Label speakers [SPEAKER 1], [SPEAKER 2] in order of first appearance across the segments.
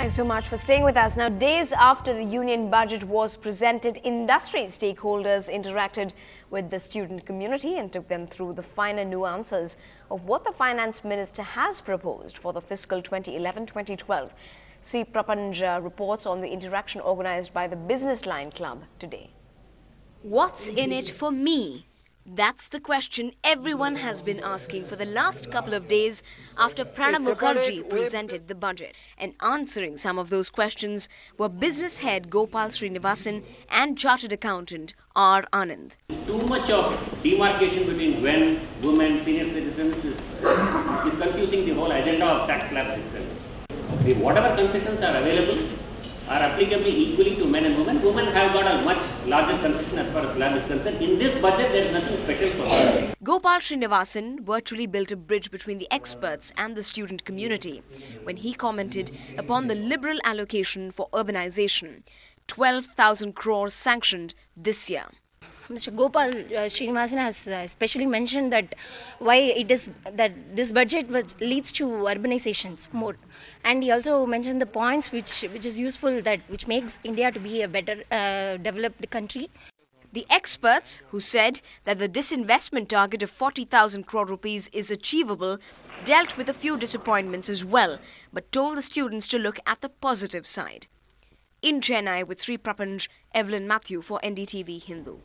[SPEAKER 1] Thanks so much for staying with us. Now, days after the union budget was presented, industry stakeholders interacted with the student community and took them through the finer nuances of what the finance minister has proposed for the fiscal 2011-2012. C. Prapanj reports on the interaction organized by the Business Line Club today.
[SPEAKER 2] What's in it for me? That's the question everyone has been asking for the last couple of days after Pranab Mukherjee presented the budget. And answering some of those questions were business head Gopal Srinivasan and chartered accountant R. Anand.
[SPEAKER 3] Too much of demarcation between men, women, senior citizens is confusing the whole agenda of tax slabs itself. Whatever concessions are available are applicable equally to men and women. Women have got a much larger concession as far as slab is concerned. In this budget, there is nothing special for them.
[SPEAKER 2] Gopal Srinivasan virtually built a bridge between the experts and the student community when he commented upon the liberal allocation for urbanization, 12,000 crores sanctioned this year.
[SPEAKER 4] Mr. Gopal Srinivasan has especially mentioned that why it is that this budget leads to urbanizations more, and he also mentioned the points which is useful, that which makes India to be a better developed country.
[SPEAKER 2] The experts, who said that the disinvestment target of 40,000 crore rupees is achievable, dealt with a few disappointments as well, but told the students to look at the positive side. In Chennai with Sri Prapanj, Evelyn Matthew for NDTV Hindu.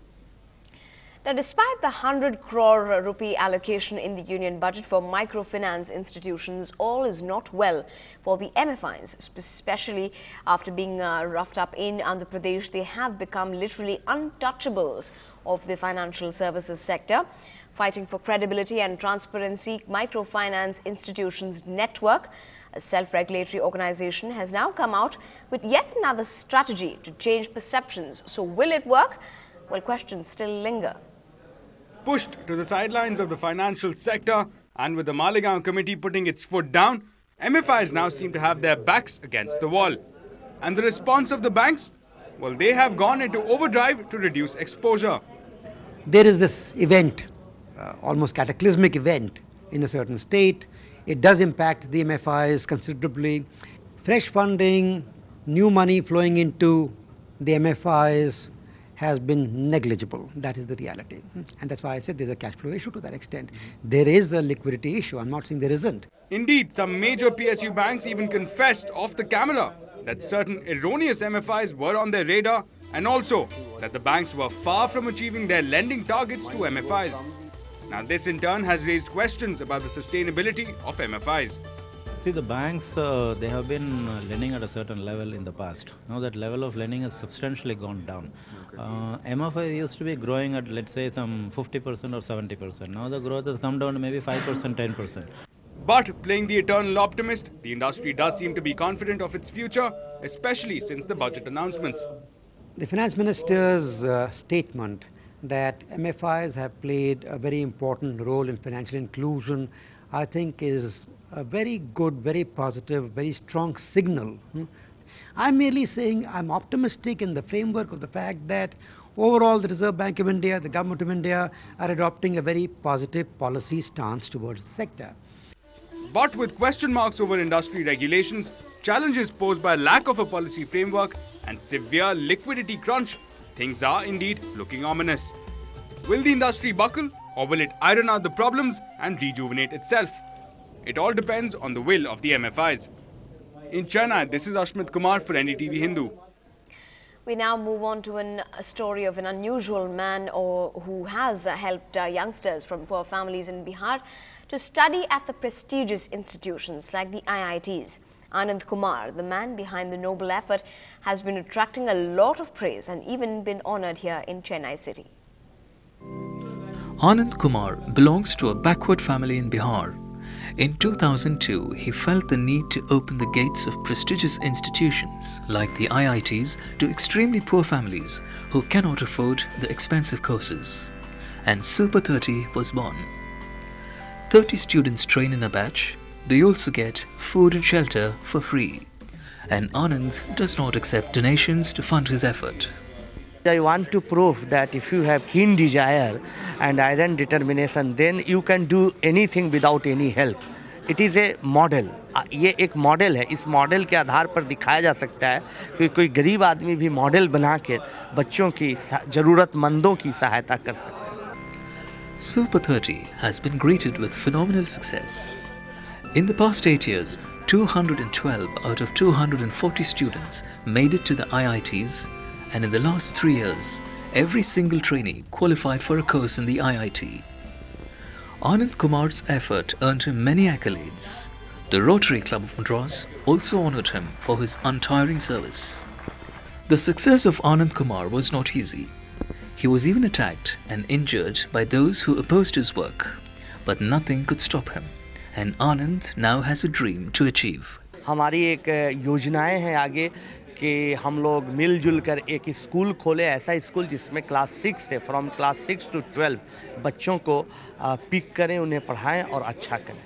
[SPEAKER 1] Now, despite the 100 crore rupee allocation in the union budget for microfinance institutions, all is not well for the MFIs, especially after being roughed up in Andhra Pradesh. They have become literally untouchables of the financial services sector. Fighting for credibility and transparency, Microfinance Institutions Network, a self-regulatory organization, has now come out with yet another strategy to change perceptions. So will it work? Well, questions still linger.
[SPEAKER 5] Pushed to the sidelines of the financial sector, and with the Malegaon committee putting its foot down, MFIs now seem to have their backs against the wall. And the response of the banks? Well, they have gone into overdrive to reduce exposure.
[SPEAKER 6] There is this event, almost cataclysmic event in a certain state. It does impact the MFIs considerably. Fresh funding, new money flowing into the MFIs has been negligible. That is the reality. And that's why I said there's a cash flow issue to that extent. There is a liquidity issue. I'm not saying there isn't.
[SPEAKER 5] Indeed, some major PSU banks even confessed off the camera that certain erroneous MFIs were on their radar, and also that the banks were far from achieving their lending targets to MFIs. Now this in turn has raised questions about the sustainability of MFIs.
[SPEAKER 7] See, the banks, they have been lending at a certain level in the past. Now that level of lending has substantially gone down. MFI used to be growing at, let's say, some 50% or 70%. Now the growth has come down to maybe 5%, 10%.
[SPEAKER 5] But playing the eternal optimist, the industry does seem to be confident of its future, especially since the budget announcements.
[SPEAKER 6] The Finance Minister's statement that MFIs have played a very important role in financial inclusion, I think is a very good, very positive, very strong signal. I'm merely saying I'm optimistic in the framework of the fact that overall the Reserve Bank of India, the Government of India are adopting a very positive policy stance towards the sector.
[SPEAKER 5] But with question marks over industry regulations, challenges posed by lack of a policy framework and severe liquidity crunch, things are indeed looking ominous. Will the industry buckle, or will it iron out the problems and rejuvenate itself? It all depends on the will of the MFIs. In Chennai, this is Ashmit Kumar for NDTV Hindu.
[SPEAKER 1] We now move on to a story of an unusual man who has helped youngsters from poor families in Bihar to study at the prestigious institutions like the IITs. Anand Kumar, the man behind the noble effort, has been attracting a lot of praise and even been honored here in Chennai city.
[SPEAKER 8] Anand Kumar belongs to a backward family in Bihar. In 2002, he felt the need to open the gates of prestigious institutions like the IITs to extremely poor families who cannot afford the expensive courses. And Super 30 was born. 30 students train in a batch. They also get food and shelter for free. And Anand does not accept donations to fund his effort.
[SPEAKER 9] I want to prove that if you have keen desire and iron determination, then you can do anything without any help. It is a model, ये एक model है। इस model के आधार पर दिखाया जा सकता है कि कोई गरीब आदमी भी मॉडल बना के बच्चों की ज़रूरतमंदों की सहायता कर सकता है।
[SPEAKER 8] Super 30 has been greeted with phenomenal success. In the past 8 years, 212 out of 240 students made it to the IITs, and in the last 3 years, every single trainee qualified for a course in the IIT. Anand Kumar's effort earned him many accolades. The Rotary Club of Madras also honoured him for his untiring service. The success of Anand Kumar was not easy. He was even attacked and injured by those who opposed his work. But nothing could stop him. And Anand now has a dream to achieve.
[SPEAKER 9] हमारी एक योजनाएं हैं आगे कि हम लोग मिलजुल कर एक स्कूल खोले, ऐसा स्कूल जिसमें क्लास 6 से फ्रॉम क्लास 6 to 12 बच्चों को पिक करें, उन्हें पढ़ाएं और अच्छा करें।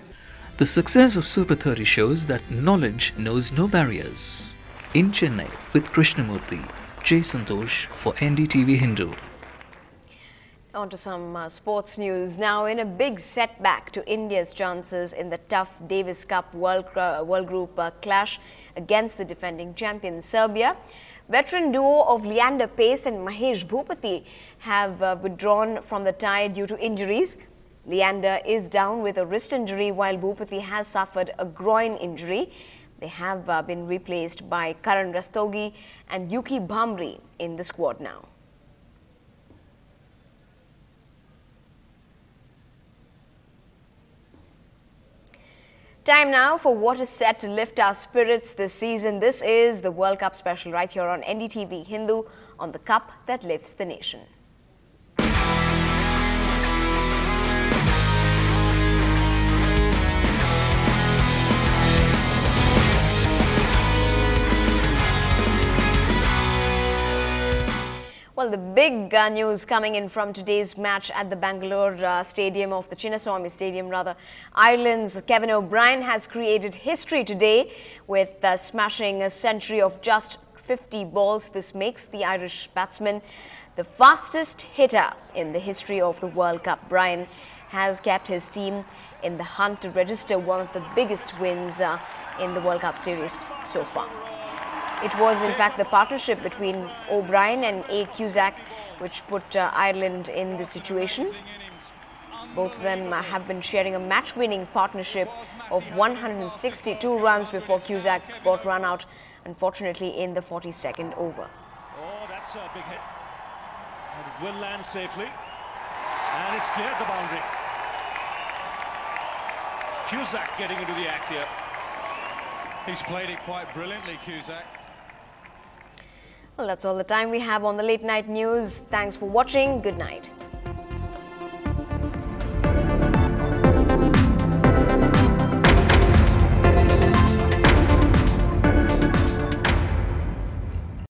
[SPEAKER 8] The success of Super 30 shows that knowledge knows no barriers. In Chennai, with Krishnamurthy, J. Santosh for NDTV Hindu.
[SPEAKER 1] On to some sports news. Now, in a big setback to India's chances in the tough Davis Cup World Group clash against the defending champion Serbia, veteran duo of Leander Paes and Mahesh Bhupathi have withdrawn from the tie due to injuries. Leander is down with a wrist injury while Bhupathi has suffered a groin injury. They have been replaced by Karan Rastogi and Yuki Bhamri in the squad now. Time now for what is set to lift our spirits this season. This is the World Cup special right here on NDTV Hindu, on the cup that lifts the nation. Well, the big news coming in from today's match at the Bangalore stadium of the Chinnaswamy Stadium, rather. Ireland's Kevin O'Brien has created history today with smashing a century of just 50 balls. This makes the Irish batsman the fastest hitter in the history of the World Cup. Bryan has kept his team in the hunt to register one of the biggest wins in the World Cup series so far. It was, in fact, the partnership between O'Brien and A. Cusack which put Ireland in this situation. Both of them have been sharing a match-winning partnership of 162 runs before Cusack got run out, unfortunately, in the 42nd over.
[SPEAKER 10] Oh, that's a big hit. And it will land safely. And it's cleared the boundary. Cusack getting into the act here. He's played it quite brilliantly, Cusack.
[SPEAKER 1] Well, that's all the time we have on the late night news. Thanks for watching. Good night.